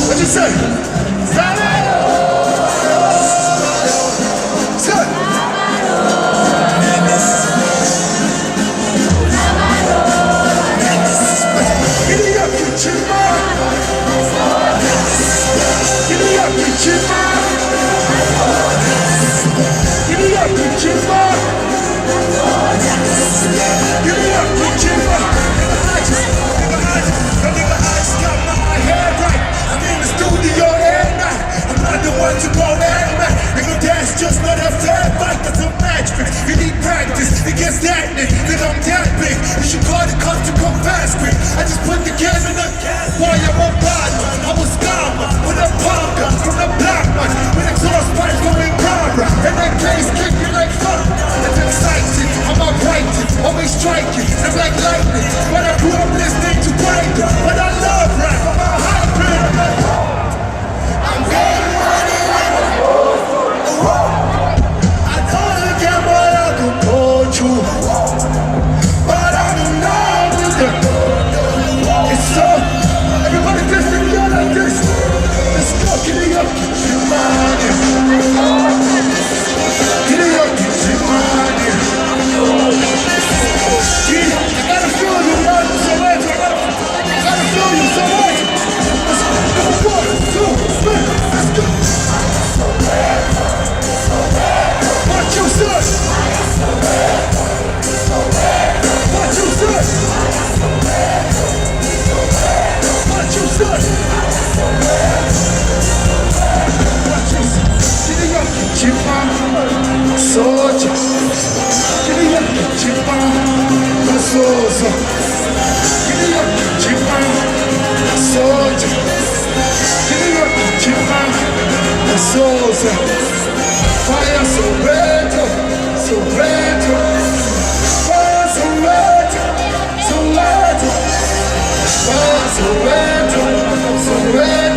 What you say? Just not a fair fight, that's a match. You need practice against that nigga, I'm that big. You should call the cops to come fast quick. I just put the gas in the gas. Boy, I'm a bad man. I was scammer with a palm gun from the black man. With exhaust pipes going rah-rah. And that case kick me like fuck. It's exciting, I'm uprighted, always striking. I'm like lightning, but I grew up listening to Breaker. But I love rap, I'm a hybrid. I'm getting money like a but I'm in love with it. It's so everybody just together like this. Let's go, get it up, get your money. Get it up, get your money. Yeah, I gotta feel you, man, so much. I gotta feel you so much. Let's go, 1, 2, 3, let's go. Watch you, son. What you said? What you said? What you said? Get it up, get your mama, soldier. Get it up, get your mama, soldier. Get it up, get your mama, soldier. Get it up, get your mama, soldier. Fire so red, so red. So red, so red.